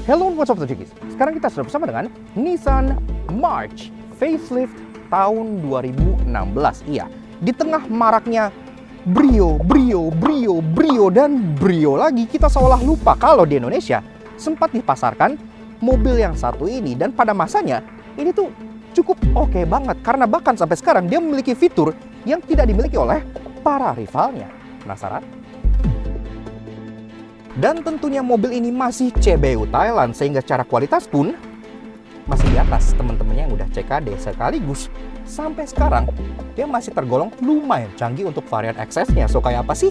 Hello, what's up Tojikis? Sekarang kita sudah bersama dengan Nissan March facelift tahun 2016. Iya, di tengah maraknya Brio, dan Brio lagi, kita seolah lupa kalau di Indonesia sempat dipasarkan mobil yang satu ini. Dan pada masanya, ini tuh cukup oke banget. Karena bahkan sampai sekarang dia memiliki fitur yang tidak dimiliki oleh para rivalnya. Penasaran? Dan tentunya mobil ini masih CBU Thailand, sehingga secara kualitas pun masih di atas teman-temannya yang udah CKD. Sekaligus sampai sekarang dia masih tergolong lumayan canggih untuk varian XS-nya. So kayak apa sih?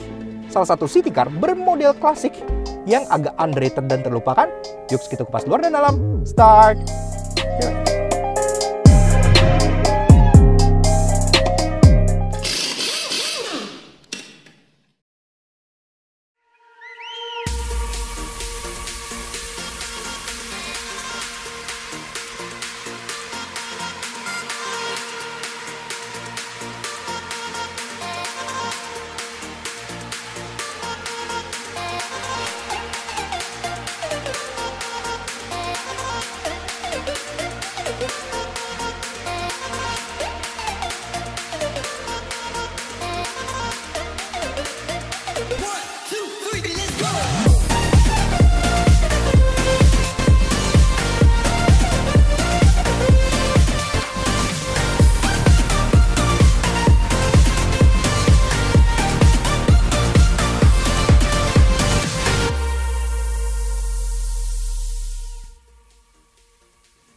Salah satu city car bermodel klasik yang agak underrated dan terlupakan. Yuk kita kupas luar dan dalam. Start!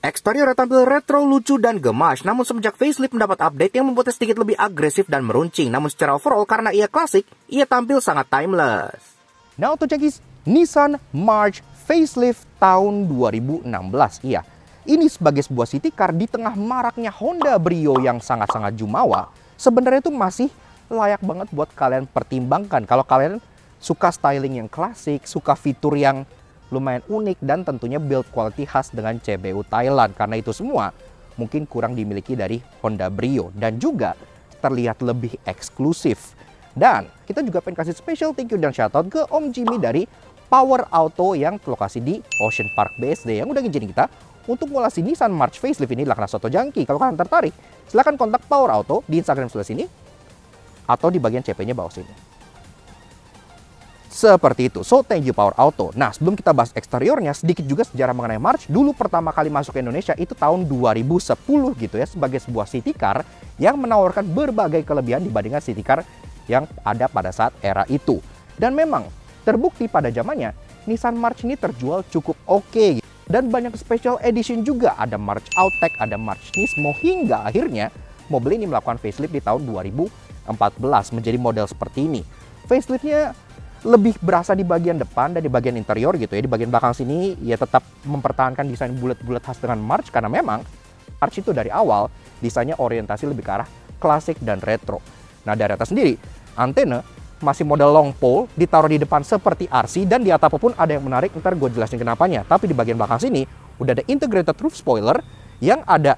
Eksterior tampil retro, lucu, dan gemas. Namun semenjak facelift mendapat update yang membuatnya sedikit lebih agresif dan meruncing. Namun secara overall karena ia klasik, ia tampil sangat timeless. Nah untuk cekis, Nissan March facelift tahun 2016. Iya, ini sebagai sebuah city car di tengah maraknya Honda Brio yang sangat-sangat jumawa. Sebenarnya itu masih layak banget buat kalian pertimbangkan. Kalau kalian suka styling yang klasik, suka fitur yang lumayan unik, dan tentunya build quality khas dengan CBU Thailand. Karena itu semua mungkin kurang dimiliki dari Honda Brio dan juga terlihat lebih eksklusif. Dan kita juga pengen kasih special thank you dan shoutout ke Om Jimmy dari Power Auto yang berlokasi di Ocean Park BSD yang udah ngizinin kita untuk ngulasi Nissan March facelift ini lah, karena soto jangki. Kalau kalian tertarik, silahkan kontak Power Auto di Instagram sebelah sini atau di bagian CP-nya bawah sini. Seperti itu. So, thank you Power Auto. Nah, sebelum kita bahas eksteriornya, sedikit juga sejarah mengenai March. Dulu pertama kali masuk ke Indonesia itu tahun 2010 gitu ya, sebagai sebuah city car yang menawarkan berbagai kelebihan dibandingkan city car yang ada pada saat era itu. Dan memang terbukti pada zamannya Nissan March ini terjual cukup oke. Dan banyak special edition juga, ada March Outtake, ada March Nismo, hingga akhirnya mobil ini melakukan facelift di tahun 2014 menjadi model seperti ini. Faceliftnya lebih berasa di bagian depan dan di bagian interior gitu ya. Di bagian belakang sini ya tetap mempertahankan desain bulat-bulat khas dengan March, karena memang March itu dari awal desainnya orientasi lebih ke arah klasik dan retro. Nah dari atas sendiri, antena masih model long pole ditaruh di depan seperti RC, dan di atap pun ada yang menarik, ntar gue jelasin kenapanya. Tapi di bagian belakang sini udah ada integrated roof spoiler yang ada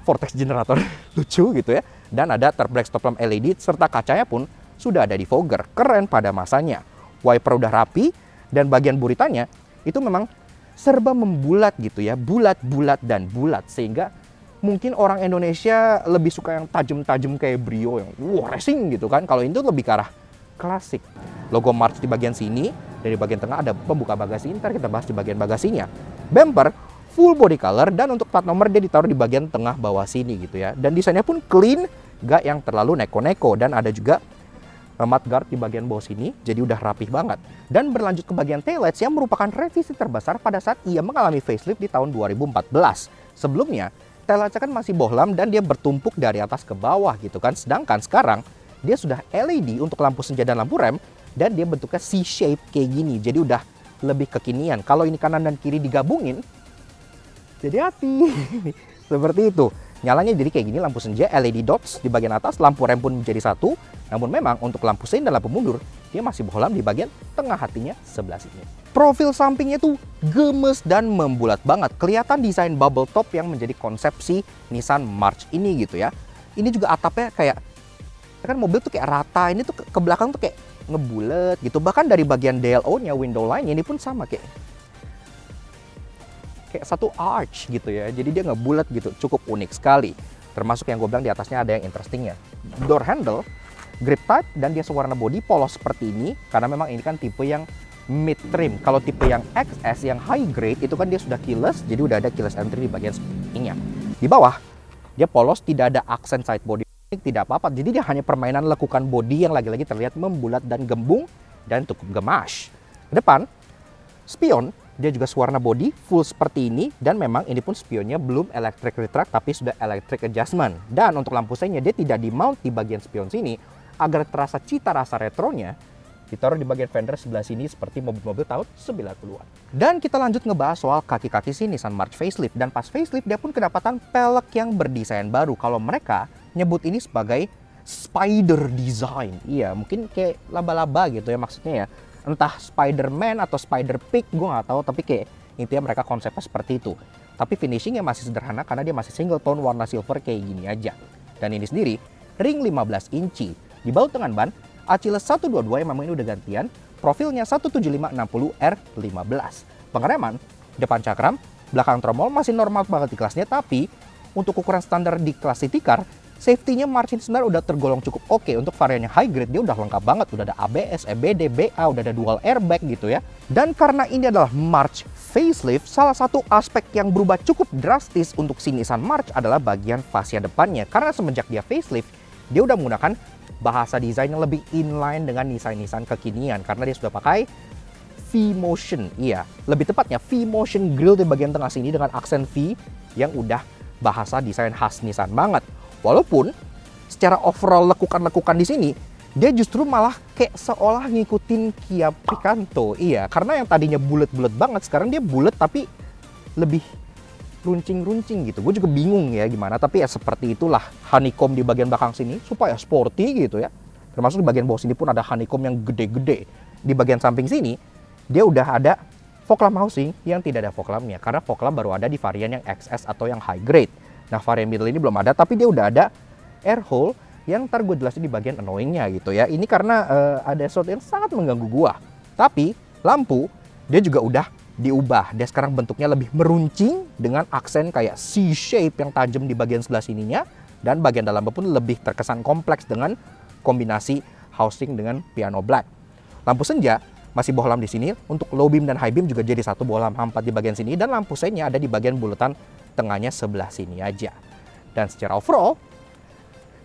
vortex generator lucu gitu ya, dan ada turbo brake stop lamp LED, serta kacanya pun sudah ada di fogger. Keren pada masanya. Wiper udah rapi, dan bagian buritannya itu memang serba membulat gitu ya, bulat dan bulat, sehingga mungkin orang Indonesia lebih suka yang tajam-tajam kayak Brio yang racing gitu kan. Kalau itu lebih ke arah klasik. Logo March di bagian sini, dari bagian tengah ada pembuka bagasi. Ntar kita bahas di bagian bagasinya. Bumper full body color, dan untuk plat nomor dia ditaruh di bagian tengah bawah sini gitu ya. Dan desainnya pun clean, gak yang terlalu neko-neko, dan ada juga mudguard di bagian bawah sini, jadi udah rapih banget. Dan berlanjut ke bagian taillights yang merupakan revisi terbesar pada saat ia mengalami facelift di tahun 2014. Sebelumnya, taillightsnya kan masih bohlam dan dia bertumpuk dari atas ke bawah gitu kan. Sedangkan sekarang dia sudah LED untuk lampu senja dan lampu rem, dan dia bentuknya C-shape kayak gini. Jadi udah lebih kekinian. Kalau ini kanan dan kiri digabungin, jadi hati. Seperti itu. Nyalanya jadi kayak gini, lampu senja LED dots di bagian atas, lampu rem pun menjadi satu. Namun memang untuk lampu sein dan lampu mundur, dia masih bohlam di bagian tengah hatinya sebelah sini. Profil sampingnya tuh gemes dan membulat banget. Kelihatan desain bubble top yang menjadi konsepsi Nissan March ini gitu ya. Ini juga atapnya kayak, kan mobil tuh kayak rata, ini tuh ke belakang tuh kayak ngebulet gitu. Bahkan dari bagian DLO-nya, window line ini pun sama kayak kayak satu arch gitu ya. Jadi dia nggak bulat gitu, cukup unik sekali. Termasuk yang gue bilang di atasnya ada yang interestingnya. Door handle, grip type, dan dia sewarna body polos seperti ini. Karena memang ini kan tipe yang mid trim. Kalau tipe yang XS yang high grade itu kan dia sudah keyless, jadi udah ada keyless entry di bagian sampingnya. Di bawah dia polos, tidak ada aksen side body, tidak apa-apa. Jadi dia hanya permainan lekukan body yang lagi-lagi terlihat membulat dan gembung dan cukup gemas. Ke depan, spion, dia juga sewarna body full seperti ini, dan memang ini pun spionnya belum electric retract tapi sudah electric adjustment. Dan untuk lampu seinnya dia tidak di mount di bagian spion sini agar terasa cita rasa retronya. Ditaruh di bagian fender sebelah sini seperti mobil-mobil tahun 90-an. Dan kita lanjut ngebahas soal kaki-kaki sini Nissan March facelift. Dan pas facelift dia pun kedapatan pelek yang berdesain baru. Kalau mereka nyebut ini sebagai spider design. Iya, mungkin kayak laba-laba gitu ya maksudnya ya. Entah Spider-Man atau Spider-Pig, gue nggak tahu, tapi kayak intinya mereka konsepnya seperti itu. Tapi finishingnya masih sederhana karena dia masih single tone warna silver kayak gini aja. Dan ini sendiri ring 15 inci. Di baut dengan ban Achilles 122 yang memang ini udah gantian, profilnya 17560R15. Pengereman, depan cakram, belakang tromol masih normal banget di kelasnya, tapi untuk ukuran standar di kelas city car, safety-nya March ini sebenarnya udah tergolong cukup oke. Untuk varian yang high grade dia udah lengkap banget, udah ada ABS, EBD, BA, udah ada dual airbag gitu ya. Dan karena ini adalah March facelift, salah satu aspek yang berubah cukup drastis untuk si Nissan March adalah bagian fascia depannya. Karena semenjak dia facelift, dia udah menggunakan bahasa desain yang lebih inline dengan Nissan kekinian karena dia sudah pakai V-Motion. Iya, lebih tepatnya V-Motion grill di bagian tengah sini dengan aksen V yang udah bahasa desain khas Nissan banget. Walaupun secara overall lekukan-lekukan di sini dia justru malah kayak seolah ngikutin Kia Picanto. Iya, karena yang tadinya bulat-bulat banget sekarang dia bulat tapi lebih runcing-runcing gitu. Gue juga bingung ya gimana, tapi ya seperti itulah honeycomb di bagian belakang sini supaya sporty gitu ya. Termasuk di bagian bawah sini pun ada honeycomb yang gede-gede. Di bagian samping sini dia udah ada fog lamp housing yang tidak ada fog lampnya karena fog lamp baru ada di varian yang XS atau yang high grade. Nah, varian middle ini belum ada, tapi dia udah ada air hole yang ntar gue jelasin di bagian annoying-nya gitu ya. Ini karena ada sesuatu yang sangat mengganggu gua. Tapi lampu dia juga udah diubah. Dia sekarang bentuknya lebih meruncing dengan aksen kayak C-shape yang tajam di bagian sebelah sininya, dan bagian dalamnya pun lebih terkesan kompleks dengan kombinasi housing dengan piano black. Lampu senja masih bohlam di sini. Untuk low beam dan high beam juga jadi satu bohlam hampat di bagian sini, dan lampu seinnya ada di bagian bulatan tengahnya sebelah sini aja. Dan secara overall,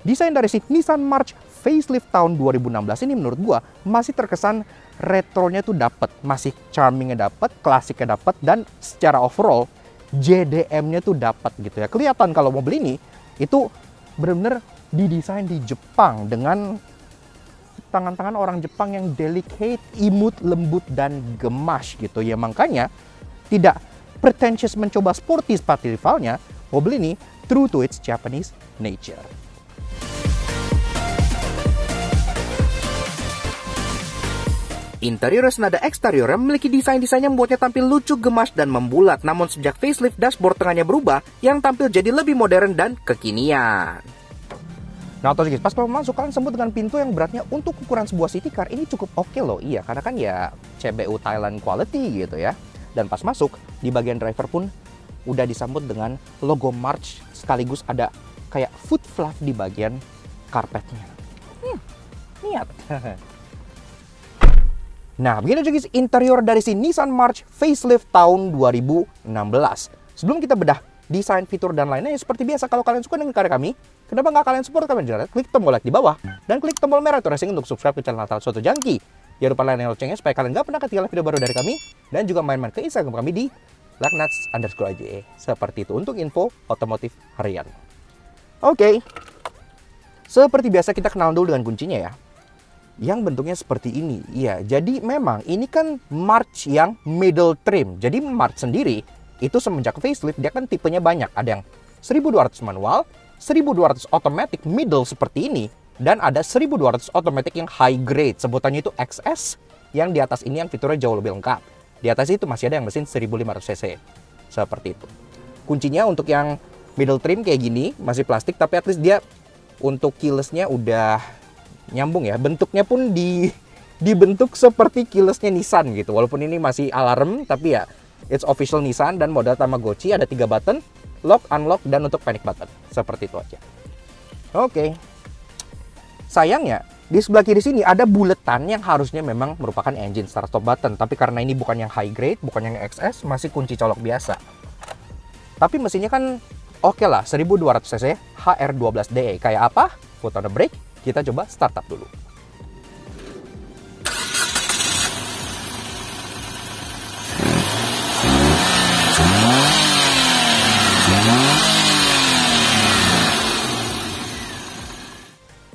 desain dari si Nissan March facelift tahun 2016 ini menurut gua masih terkesan retronya tuh dapet, masih charmingnya dapet, klasiknya dapet, dan secara overall JDM-nya tuh dapet gitu ya. Kelihatan kalau mobil ini itu benar-benar didesain di Jepang dengan tangan-tangan orang Jepang yang delicate, imut, lembut, dan gemas gitu ya. Makanya tidak pretentious mencoba sporty seperti rivalnya, mobil ini true to its Japanese nature. Interior senada eksteriornya memiliki desain-desain yang membuatnya tampil lucu, gemas, dan membulat. Namun sejak facelift, dashboard tengahnya berubah yang tampil jadi lebih modern dan kekinian. Nah, otomatis pas masuk kalian sambut dengan pintu yang beratnya untuk ukuran sebuah city car ini cukup oke loh. Iya, karena kan ya CBU Thailand quality gitu ya. Dan pas masuk, di bagian driver pun udah disambut dengan logo March sekaligus ada kayak foot fluff di bagian karpetnya. Niat. Nah, begini juga interior dari si Nissan March facelift tahun 2016. Sebelum kita bedah desain, fitur, dan lainnya, seperti biasa kalau kalian suka dengan karya kami, kenapa nggak kalian support kami? Klik tombol like di bawah dan klik tombol merah itu racing untuk subscribe ke channel Natal Soto Jangki. Jangan lupa like loncengnya supaya kalian nggak pernah ketinggalan video baru dari kami, dan juga main-main ke Instagram kami di @lagnats_aja. Seperti itu untuk info otomotif harian. Oke. Seperti biasa kita kenalan dulu dengan kuncinya ya. Yang bentuknya seperti ini. Iya, jadi memang ini kan March yang middle trim. Jadi March sendiri itu semenjak facelift dia kan tipenya banyak. Ada yang 1200 manual, 1200 automatic middle seperti ini, dan ada 1200 automatic yang high grade. Sebutannya itu XS, yang di atas ini yang fiturnya jauh lebih lengkap. Di atas itu masih ada yang mesin 1500 cc. Seperti itu. Kuncinya untuk yang middle trim kayak gini, masih plastik, tapi at least dia untuk keyless-nya udah nyambung ya. Bentuknya pun dibentuk seperti keyless-nya Nissan gitu. Walaupun ini masih alarm, tapi ya It's official Nissan dan model Tamagotchi, ada 3 button, lock, unlock, dan untuk panic button. Seperti itu aja. Oke. Sayangnya, di sebelah kiri sini ada buletan yang harusnya memang merupakan engine start stop button. Tapi karena ini bukan yang high grade, bukan yang XS, masih kunci colok biasa. Tapi mesinnya kan oke lah, 1200 cc HR12DE. Kayak apa? Foot on the brake, kita coba startup dulu.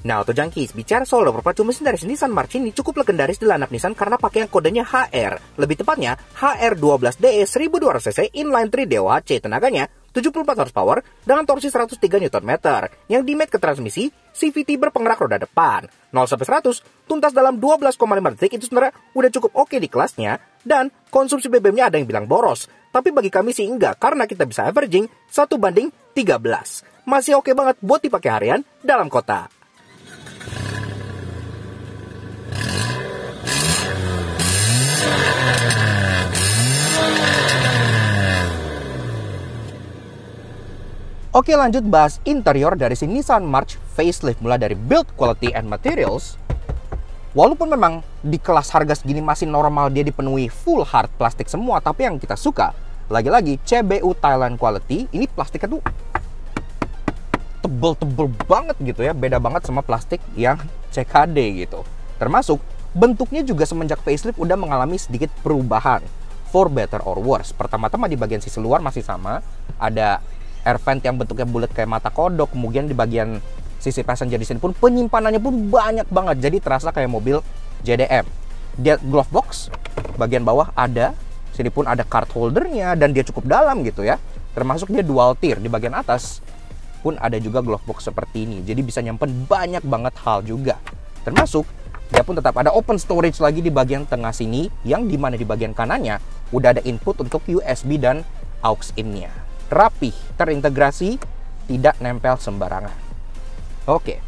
Nah, Auto Junkies, bicara soal perpacu mesin dari Nissan March ini cukup legendaris di lineup Nissan karena pakai yang kodenya HR. Lebih tepatnya, HR12DE 1200cc inline 3 DOHC. Tenaganya 74 horsepower dengan torsi 103 Nm. Yang di-mate ke transmisi, CVT berpenggerak roda depan. 0-100 tuntas dalam 12,5 detik, itu sebenarnya udah cukup oke di kelasnya. Dan konsumsi BBM-nya ada yang bilang boros. Tapi bagi kami sih enggak, karena kita bisa averaging 1:13. Masih oke banget buat dipakai harian dalam kota. Oke, lanjut bahas interior dari si Nissan March facelift. Mulai dari build quality and materials. Walaupun memang di kelas harga segini masih normal dia dipenuhi full hard plastik semua, tapi yang kita suka lagi-lagi CBU Thailand quality. Ini plastiknya tuh tebel-tebel banget gitu ya, beda banget sama plastik yang CKD gitu. Termasuk bentuknya juga semenjak facelift udah mengalami sedikit perubahan, for better or worse. Pertama-tama di bagian sisi luar masih sama, ada air vent yang bentuknya bulat kayak mata kodok. Kemudian di bagian sisi passenger di sini pun penyimpanannya pun banyak banget, jadi terasa kayak mobil JDM. Dia glove box, bagian bawah ada, sini pun ada card holdernya dan dia cukup dalam gitu ya. Termasuk dia dual tier, di bagian atas pun ada juga glove box seperti ini. Jadi bisa nyimpen banyak banget hal juga. Termasuk dia pun tetap ada open storage lagi di bagian tengah sini, yang dimana di bagian kanannya udah ada input untuk USB dan aux in-nya. Rapih, terintegrasi, tidak nempel sembarangan. Oke,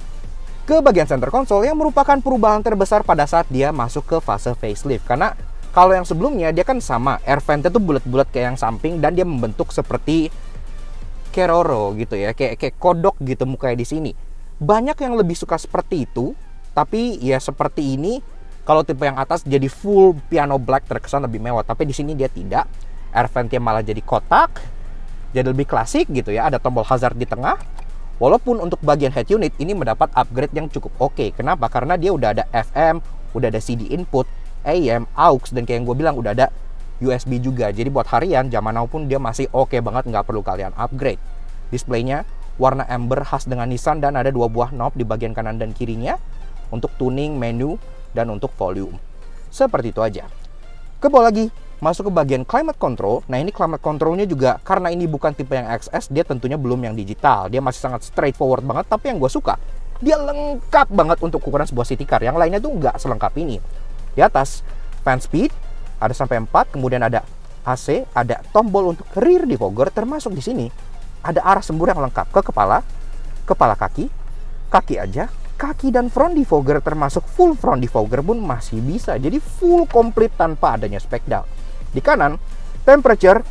ke bagian center console yang merupakan perubahan terbesar pada saat dia masuk ke fase facelift. Karena kalau yang sebelumnya dia kan sama, air vent-nya tuh bulat-bulat kayak yang samping dan dia membentuk seperti Keroro gitu ya, kayak kodok gitu mukanya di sini. Banyak yang lebih suka seperti itu, tapi ya seperti ini. Kalau tipe yang atas jadi full piano black, terkesan lebih mewah, tapi di sini dia tidak. Air vent-nya malah jadi kotak, jadi lebih klasik gitu ya. Ada tombol hazard di tengah. Walaupun untuk bagian head unit ini mendapat upgrade yang cukup oke. Kenapa? Karena dia udah ada FM, udah ada CD input, AM, aux, dan kayak yang gue bilang udah ada USB juga. Jadi buat harian, zaman now pun dia masih oke banget, nggak perlu kalian upgrade. Displaynya warna amber khas dengan Nissan dan ada 2 buah knob di bagian kanan dan kirinya untuk tuning, menu, dan untuk volume. Seperti itu aja. Ke bawah lagi, masuk ke bagian climate control. Nah, ini climate controlnya juga karena ini bukan tipe yang XS, dia tentunya belum yang digital. Dia masih sangat straightforward banget, tapi yang gue suka, dia lengkap banget untuk ukuran sebuah city car. Yang lainnya tuh nggak selengkap ini. Di atas, fan speed, ada sampai 4, kemudian ada AC, ada tombol untuk rear defogger, termasuk di sini ada arah sembur yang lengkap ke kepala, kaki aja, kaki dan front defogger, termasuk full front defogger pun masih bisa. Jadi full komplit tanpa adanya spek down. Di kanan, temperature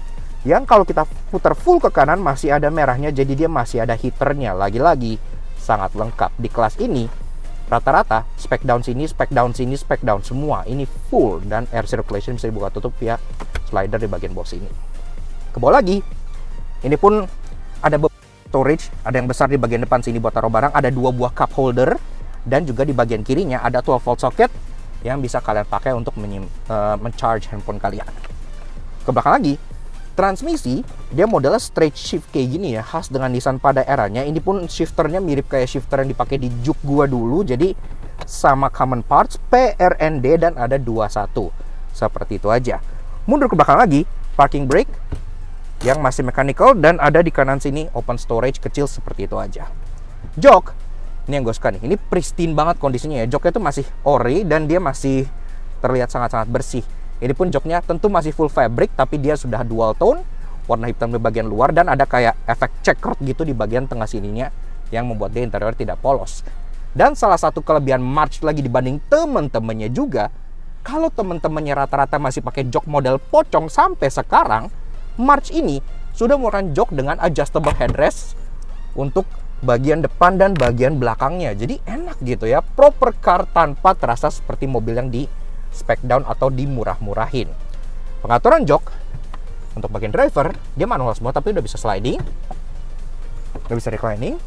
yang kalau kita putar full ke kanan masih ada merahnya, jadi dia masih ada heaternya. Lagi-lagi sangat lengkap. Di kelas ini rata-rata spek down sini, spek down sini, spek down semua. Ini full dan air circulation bisa dibuka tutup via slider di bagian bawah sini. Ke bawah lagi, ini pun ada storage, ada yang besar di bagian depan sini buat taruh barang, ada 2 buah cup holder, dan juga di bagian kirinya ada 12 volt socket yang bisa kalian pakai untuk men-charge handphone kalian. Ke belakang lagi, transmisi dia modelnya straight shift kayak gini ya, khas dengan Nissan pada eranya. Ini pun shifternya mirip kayak shifter yang dipakai di Juke gua dulu, jadi sama common parts, PRND, dan ada 21. Seperti itu aja. Mundur ke belakang lagi, parking brake yang masih mechanical, dan ada di kanan sini open storage kecil seperti itu aja. Jok, ini yang gue suka nih, ini pristine banget kondisinya ya. Joknya tuh masih ori dan dia masih terlihat sangat-sangat bersih. Ini pun joknya tentu masih full fabric, tapi dia sudah dual tone, warna hitam di bagian luar, dan ada kayak efek checkered gitu di bagian tengah sininya yang membuat dia interior tidak polos. Dan salah satu kelebihan March lagi dibanding temen-temennya juga, kalau teman-temannya rata-rata masih pakai jok model pocong sampai sekarang, March ini sudah menggunakan jok dengan adjustable headrest untuk bagian depan dan bagian belakangnya. Jadi enak gitu ya, proper car tanpa terasa seperti mobil yang di spec down atau dimurah-murahin. Pengaturan jok untuk bagian driver, dia manual semua tapi udah bisa sliding, udah bisa reclining.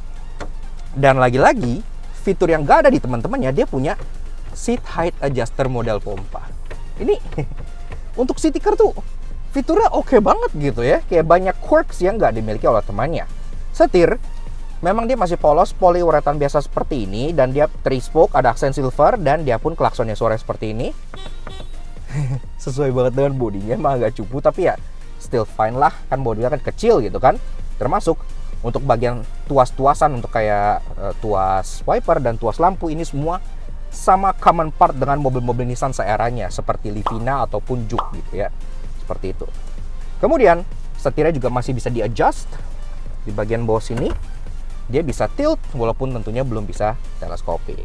Dan lagi-lagi, fitur yang gak ada di teman-temannya, dia punya seat height adjuster model pompa. Ini untuk city car tuh fiturnya oke banget gitu ya. Kayak banyak quirks yang gak dimiliki oleh temannya. Setir, memang dia masih polos, poliuretan biasa seperti ini. Dan dia 3-spoke, ada aksen silver. Dan dia pun klaksonnya suara seperti ini. Sesuai banget dengan bodinya, emang agak cupu. Tapi ya still fine lah, kan bodinya kan kecil gitu kan. Termasuk untuk bagian tuas-tuasan, untuk kayak tuas wiper dan tuas lampu, ini semua sama common part dengan mobil-mobil Nissan seeranya, seperti Livina ataupun Juke gitu ya. Seperti itu. Kemudian setirnya juga masih bisa di-adjust. Di bagian bawah sini dia bisa tilt, walaupun tentunya belum bisa teleskopik.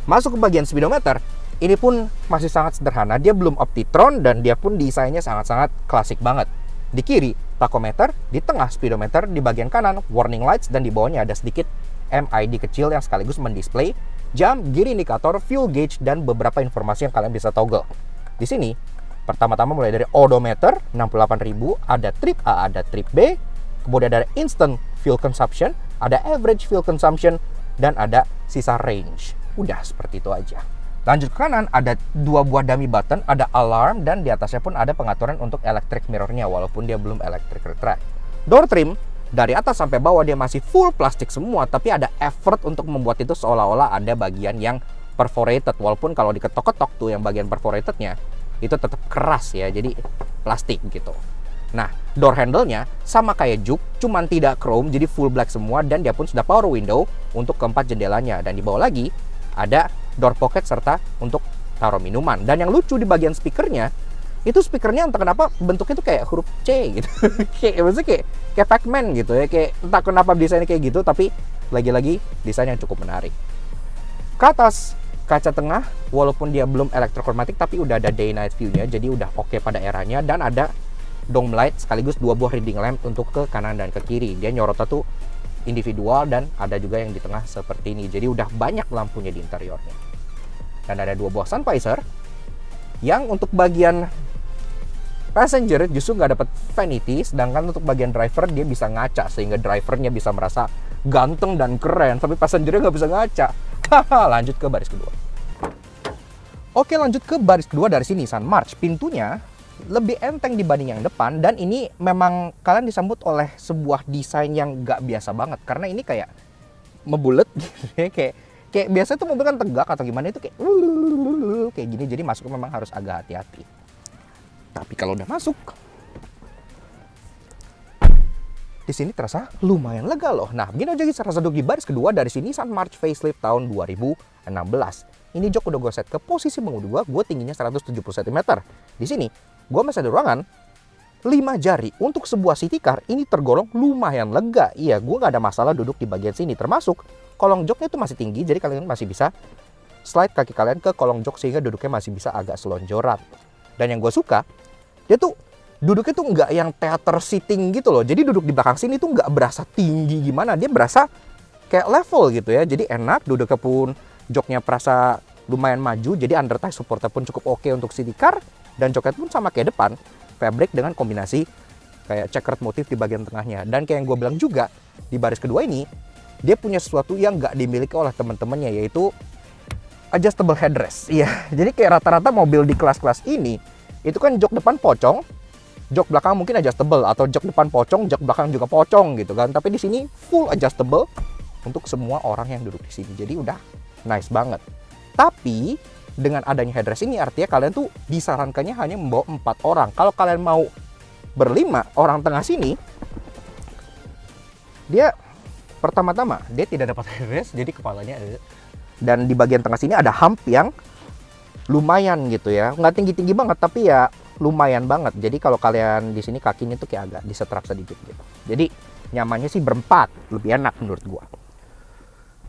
Masuk ke bagian speedometer, ini pun masih sangat sederhana. Dia belum Optitron dan dia pun desainnya sangat-sangat klasik banget. Di kiri tachometer, di tengah speedometer, di bagian kanan warning lights, dan di bawahnya ada sedikit MID kecil yang sekaligus mendisplay jam, gear indicator, fuel gauge, dan beberapa informasi yang kalian bisa toggle. Di sini pertama-tama mulai dari odometer 68.000, ada trip A, ada trip B, kemudian ada instant fuel consumption, ada average fuel consumption, dan ada sisa range. Udah seperti itu aja. Lanjut ke kanan, ada 2 buah dummy button, ada alarm, dan di atasnya pun ada pengaturan untuk electric mirrornya, walaupun dia belum electric retract. Door trim, dari atas sampai bawah dia masih full plastik semua, tapi ada effort untuk membuat itu seolah-olah ada bagian yang perforated, walaupun kalau diketok-ketok tuh yang bagian perforatednya, itu tetap keras ya, jadi plastik gitu. Nah, door handle-nya sama kayak Juke, cuman tidak chrome, jadi full black semua, dan dia pun sudah power window untuk keempat jendelanya. Dan di bawah lagi, ada door pocket serta untuk taruh minuman. Dan yang lucu di bagian speakernya, itu speakernya entah kenapa bentuknya tuh kayak huruf C gitu. maksudnya kayak Pac-Man gitu ya. Kayak entah kenapa desainnya kayak gitu, tapi lagi-lagi desain yang cukup menarik. Ke atas, kaca tengah, walaupun dia belum electrochromatic, tapi udah ada day night view-nya, jadi udah oke pada eranya. Dan ada dome light sekaligus 2 buah reading lamp untuk ke kanan dan ke kiri. Dia nyorotnya tuh individual, dan ada juga yang di tengah seperti ini. Jadi udah banyak lampunya di interiornya. Dan ada 2 buah sun visor yang untuk bagian passenger justru nggak dapat vanity, sedangkan untuk bagian driver dia bisa ngaca, sehingga drivernya bisa merasa ganteng dan keren, tapi passengernya nggak bisa ngaca. Lanjut ke baris kedua. Oke, lanjut ke baris kedua dari sini, Nissan March. Pintunya lebih enteng dibanding yang depan, dan ini memang kalian disambut oleh sebuah desain yang nggak biasa banget, karena ini kayak membulet gitu ya, kayak biasa tuh mobil kan tegak atau gimana, itu kayak gini, jadi masuk memang harus agak hati-hati. Tapi kalau udah masuk, di sini terasa lumayan lega loh. Nah, begini aja guys, rasa duduk di baris kedua dari sini Nissan March facelift tahun 2016. Ini jok udah gue set ke posisi mengemudi gue tingginya 170 cm. Di sini, gue masih ada ruangan 5 jari. Untuk sebuah city car, ini tergolong lumayan lega. Iya, gue gak ada masalah duduk di bagian sini. Termasuk, kolong joknya itu masih tinggi, jadi kalian masih bisa slide kaki kalian ke kolong jok, sehingga duduknya masih bisa agak selonjoran. Dan yang gue suka, dia tuh duduknya tuh nggak yang theater sitting gitu loh. Jadi duduk di belakang sini tuh nggak berasa tinggi gimana, dia berasa kayak level gitu ya. Jadi enak, duduknya pun joknya perasa lumayan maju, jadi under thigh supportnya pun cukup oke untuk city car. Dan joknya pun sama kayak depan, fabric dengan kombinasi kayak checkered motif di bagian tengahnya. Dan kayak yang gue bilang juga, di baris kedua ini dia punya sesuatu yang nggak dimiliki oleh teman-temannya, yaitu adjustable headrest. Iya, jadi kayak rata-rata mobil di kelas-kelas ini itu kan jok depan pocong, jok belakang mungkin adjustable, atau jok depan pocong, jok belakang juga pocong gitu kan. Tapi di sini full adjustable untuk semua orang yang duduk di sini. Jadi udah nice banget. Tapi dengan adanya headrest ini artinya kalian tuh disarankannya hanya membawa 4 orang. Kalau kalian mau berlima, orang tengah sini, dia pertama-tama dia tidak dapat headrest, jadi kepalanya ada. Dan di bagian tengah sini ada hump yang lumayan gitu ya, nggak tinggi-tinggi banget, tapi ya lumayan banget. Jadi kalau kalian di sini kakinya tuh kayak agak disetrap sedikit gitu. Jadi nyamannya sih berempat, lebih enak menurut gua.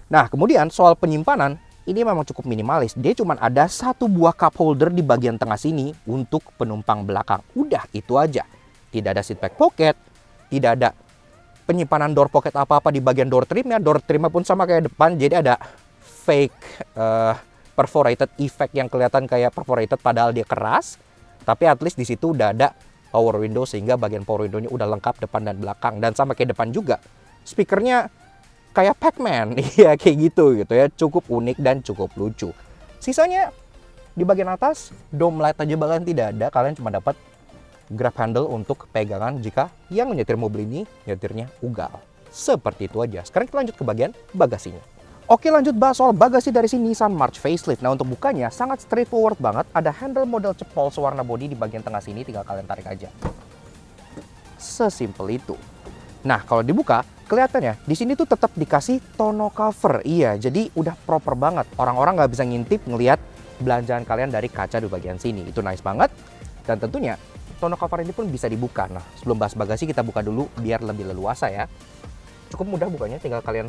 Nah, kemudian soal penyimpanan, ini memang cukup minimalis. Dia cuma ada satu buah cup holder di bagian tengah sini untuk penumpang belakang. Udah, itu aja. Tidak ada seat back pocket, tidak ada penyimpanan door pocket apa-apa di bagian door trimnya. Door trimnya pun sama kayak depan, jadi ada fake perforated effect yang kelihatan kayak perforated padahal dia keras. Tapi at least di situ udah ada power window sehingga bagian power window-nya udah lengkap depan dan belakang. Dan sama kayak depan juga, speakernya kayak Pac-Man, ya kayak gitu ya. Cukup unik dan cukup lucu. Sisanya di bagian atas dome light aja bahkan tidak ada. Kalian cuma dapat grab handle untuk pegangan jika yang menyetir mobil ini nyetirnya ugal. Seperti itu aja. Sekarang kita lanjut ke bagian bagasinya. Oke, lanjut bahas soal bagasi dari si Nissan March facelift. Nah, untuk bukanya sangat straightforward banget. Ada handle model cepol sewarna body di bagian tengah sini, tinggal kalian tarik aja. Sesimpel itu. Nah, kalau dibuka, kelihatannya di sini tuh tetap dikasih tonneau cover. Iya, jadi udah proper banget. Orang-orang nggak bisa ngintip ngelihat belanjaan kalian dari kaca di bagian sini. Itu nice banget. Dan tentunya tonneau cover ini pun bisa dibuka. Nah, sebelum bahas bagasi kita buka dulu biar lebih leluasa ya. Cukup mudah bukanya, tinggal kalian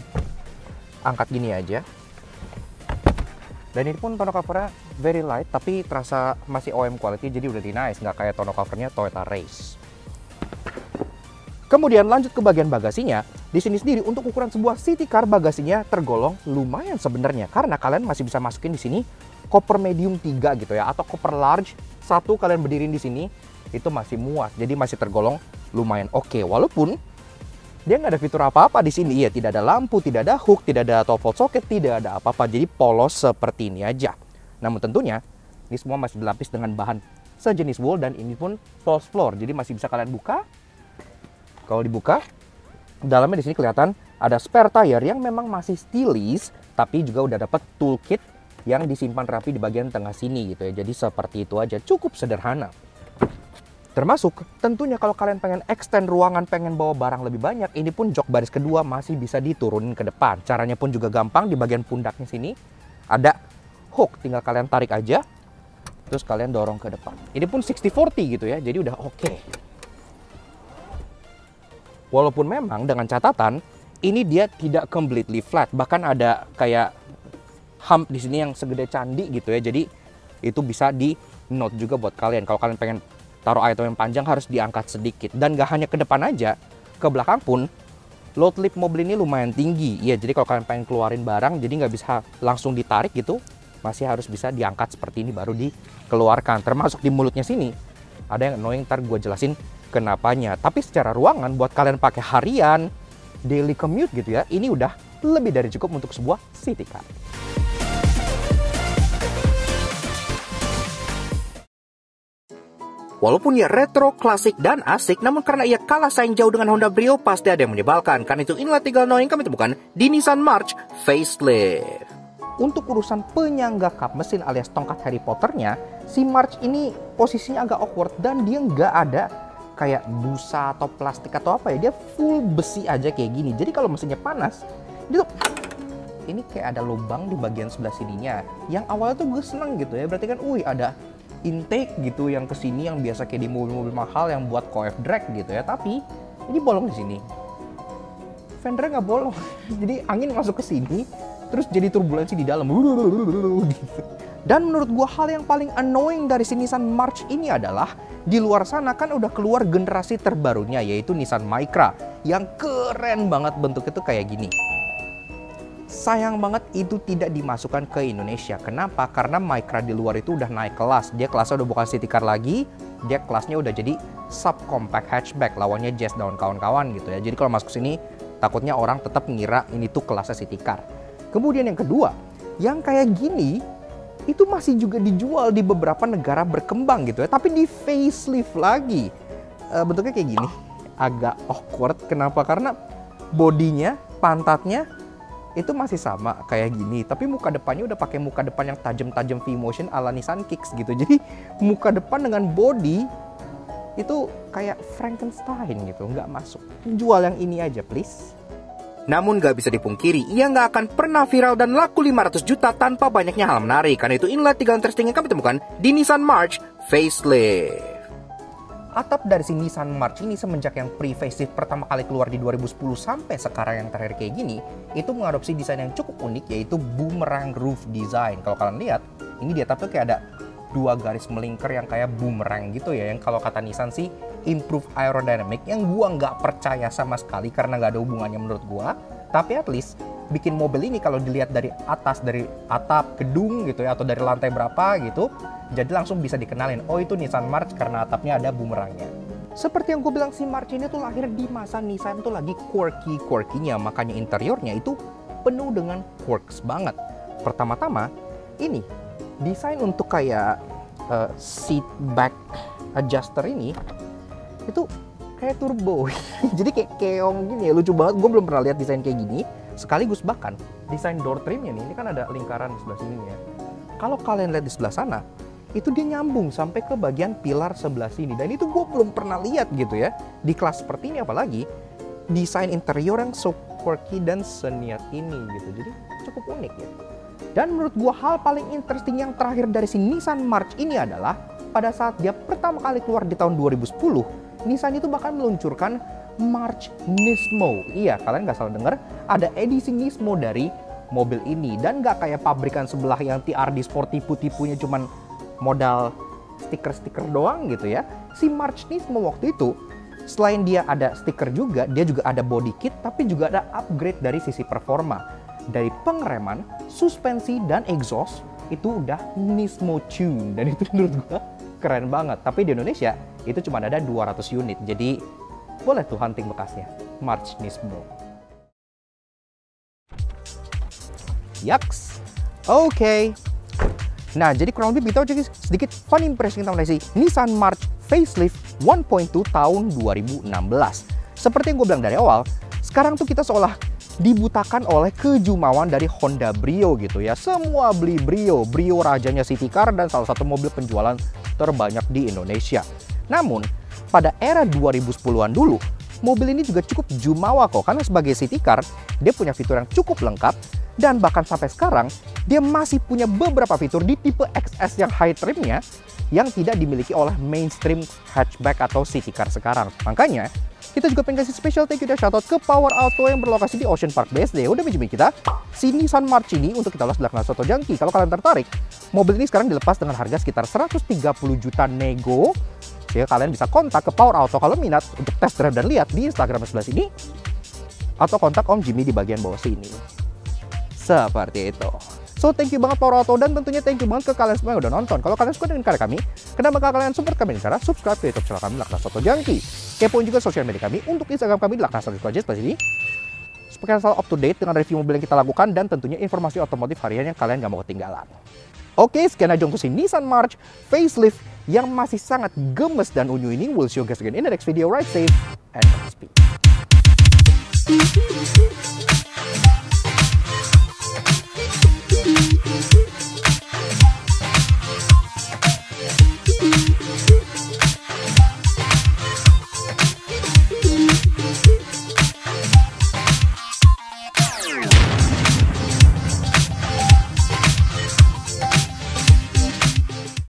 angkat gini aja. Dan ini pun tonneau covernya very light, tapi terasa masih OM quality, jadi udah nice, nggak kayak tonneau covernya Toyota Race. Kemudian lanjut ke bagian bagasinya. Di sini sendiri untuk ukuran sebuah city car bagasinya tergolong lumayan sebenarnya, karena kalian masih bisa masukin di sini koper medium 3 gitu ya, atau koper large 1 kalian berdiriin di sini itu masih muat, jadi masih tergolong lumayan oke. Walaupun dia nggak ada fitur apa-apa di sini, ya tidak ada lampu, tidak ada hook, tidak ada 12 volt socket, tidak ada apa-apa, jadi polos seperti ini aja. Namun tentunya ini semua masih dilapis dengan bahan sejenis wool dan ini pun false floor, jadi masih bisa kalian buka. Kalau dibuka, dalamnya di sini kelihatan ada spare tire yang memang masih stylish, tapi juga udah dapat toolkit yang disimpan rapi di bagian tengah sini gitu ya. Jadi seperti itu aja, cukup sederhana. Termasuk tentunya kalau kalian pengen extend ruangan, pengen bawa barang lebih banyak, ini pun jok baris kedua masih bisa diturunin ke depan. Caranya pun juga gampang, di bagian pundaknya sini ada hook, tinggal kalian tarik aja, terus kalian dorong ke depan. Ini pun 60-40 gitu ya, jadi udah oke. Walaupun memang dengan catatan, ini dia tidak completely flat, bahkan ada kayak hump di sini yang segede candi gitu ya, jadi itu bisa di note juga buat kalian. Kalau kalian pengen taruh item yang panjang harus diangkat sedikit. Dan gak hanya ke depan aja, ke belakang pun load lip mobil ini lumayan tinggi. Iya, jadi kalau kalian pengen keluarin barang, jadi nggak bisa langsung ditarik gitu, masih harus bisa diangkat seperti ini baru dikeluarkan. Termasuk di mulutnya sini, ada yang annoying, ntar gue jelasin kenapanya. Tapi secara ruangan, buat kalian pakai harian, daily commute gitu ya, ini udah lebih dari cukup untuk sebuah city car. Walaupun ia retro, klasik, dan asik, namun karena ia kalah saing jauh dengan Honda Brio, pasti ada yang menyebalkan. Karena itu inilah 3 hal yang kami temukan di Nissan March facelift. Untuk urusan penyangga kap mesin alias tongkat Harry Potternya, si March ini posisinya agak awkward dan dia nggak ada kayak busa atau plastik atau apa ya. Dia full besi aja kayak gini. Jadi kalau mesinnya panas, dia tuh ini kayak ada lubang di bagian sebelah sininya. Yang awalnya tuh gue seneng gitu ya, berarti kan ada intake gitu yang kesini yang biasa kayak di mobil-mobil mahal yang buat coef drag gitu ya, tapi ini bolong di sini. Fendernya nggak bolong, jadi angin masuk ke sini, terus jadi turbulensi di dalam. Gitu. Dan menurut gua hal yang paling annoying dari si Nissan March ini adalah di luar sana kan udah keluar generasi terbarunya yaitu Nissan Micra yang keren banget, bentuknya tuh kayak gini. Sayang banget itu tidak dimasukkan ke Indonesia. Kenapa? Karena Micra di luar itu udah naik kelas. Dia kelasnya udah bukan city car lagi. Dia kelasnya udah jadi subcompact hatchback. Lawannya Jazz dan kawan-kawan gitu ya. Jadi kalau masuk sini takutnya orang tetap ngira ini tuh kelasnya city car. Kemudian yang kedua, yang kayak gini itu masih juga dijual di beberapa negara berkembang gitu ya. Tapi di facelift lagi. Bentuknya kayak gini. Agak awkward. Kenapa? Karena bodinya, pantatnya itu masih sama kayak gini, tapi muka depannya udah pakai muka depan yang tajam-tajam V-motion ala Nissan Kicks gitu. Jadi muka depan dengan body itu kayak Frankenstein gitu, nggak masuk. Jual yang ini aja please. Namun nggak bisa dipungkiri, ia nggak akan pernah viral dan laku 500 juta tanpa banyaknya hal menarik. Karena itu inilah 3 interesting yang kami temukan di Nissan March facelift. Atap dari si Nissan March ini semenjak yang pre-facelift pertama kali keluar di 2010 sampai sekarang yang terakhir kayak gini, itu mengadopsi desain yang cukup unik, yaitu boomerang roof design. Kalau kalian lihat, ini di atap tuh kayak ada dua garis melingkar yang kayak boomerang gitu ya, yang kalau kata Nissan sih improve aerodynamic, yang gua nggak percaya sama sekali karena nggak ada hubungannya menurut gua. Tapi at least bikin mobil ini kalau dilihat dari atas, dari atap gedung gitu ya, atau dari lantai berapa gitu, jadi langsung bisa dikenalin, oh itu Nissan March karena atapnya ada boomerangnya. Seperti yang gue bilang, si March ini tuh lahir di masa Nissan tuh lagi quirky-quirky-nya, makanya interiornya itu penuh dengan quirks banget. Pertama-tama, ini desain untuk kayak seat back adjuster ini, itu kayak turbo. Jadi kayak keong gini ya, lucu banget. Gue belum pernah lihat desain kayak gini. Sekaligus bahkan desain door trimnya nih, ini kan ada lingkaran di sebelah sini ya. Kalau kalian lihat di sebelah sana, itu dia nyambung sampai ke bagian pilar sebelah sini. Dan itu gue belum pernah lihat gitu ya di kelas seperti ini, apalagi desain interior yang so quirky dan seniat ini gitu. Jadi cukup unik ya. Dan menurut gue hal paling interesting yang terakhir dari si Nissan March ini adalah pada saat dia pertama kali keluar di tahun 2010, Nissan itu bahkan meluncurkan March Nismo. Iya, kalian nggak salah dengar, ada edisi Nismo dari mobil ini. Dan nggak kayak pabrikan sebelah yang TRD Sport tipu-tipunya cuman modal stiker-stiker doang gitu ya. Si March Nismo waktu itu, selain dia ada stiker juga, dia juga ada body kit, tapi juga ada upgrade dari sisi performa. Dari pengereman, suspensi, dan exhaust, itu udah Nismo Tune. Dan itu menurut gua keren banget. Tapi di Indonesia, itu cuma ada 200 unit. Jadi, boleh tuh hunting bekasnya. March Nismo. Yaks. Oke. Nah, jadi kurang lebih kita aja sedikit fun impression tentang si Nissan March facelift 1.2 tahun 2016. Seperti yang gue bilang dari awal, sekarang tuh kita seolah dibutakan oleh kejumawan dari Honda Brio gitu ya. Semua beli Brio. Brio rajanya city car dan salah satu mobil penjualan terbanyak di Indonesia. Namun, pada era 2010-an dulu, mobil ini juga cukup jumawa kok. Karena sebagai city car, dia punya fitur yang cukup lengkap. Dan bahkan sampai sekarang, dia masih punya beberapa fitur di tipe XS yang high trimnya yang tidak dimiliki oleh mainstream hatchback atau city car sekarang. Makanya, kita juga pengen kasih special thank you dan shoutout ke Power Auto yang berlokasi di Ocean Park BSD. Udah pinjemin kita si Nissan March ini untuk kita ulas di Lakna Soto Jangki. Kalau kalian tertarik, mobil ini sekarang dilepas dengan harga sekitar 130 juta nego. Jadi kalian bisa kontak ke Power Auto kalau minat untuk test drive dan lihat di Instagram sebelah sini. Atau kontak Om Jimmy di bagian bawah sini. Seperti itu. So, thank you banget Power Auto, dan tentunya thank you banget ke kalian semua yang udah nonton. Kalau kalian suka dengan karya kami, kenapa kalian support kami dengan cara subscribe ke YouTube channel kami Lakna Soto Jangki. Kepoin juga sosial media kami untuk Instagram kami di Lakna Soto Jangki sebelah sini. Supaya kalian selalu up to date dengan review mobil yang kita lakukan dan tentunya informasi otomotif harian yang kalian gak mau ketinggalan. Oke, sekian aja untuk si Nissan March facelift yang masih sangat gemes dan unyu ini. We'll see you guys again in the next video. Ride safe and speed.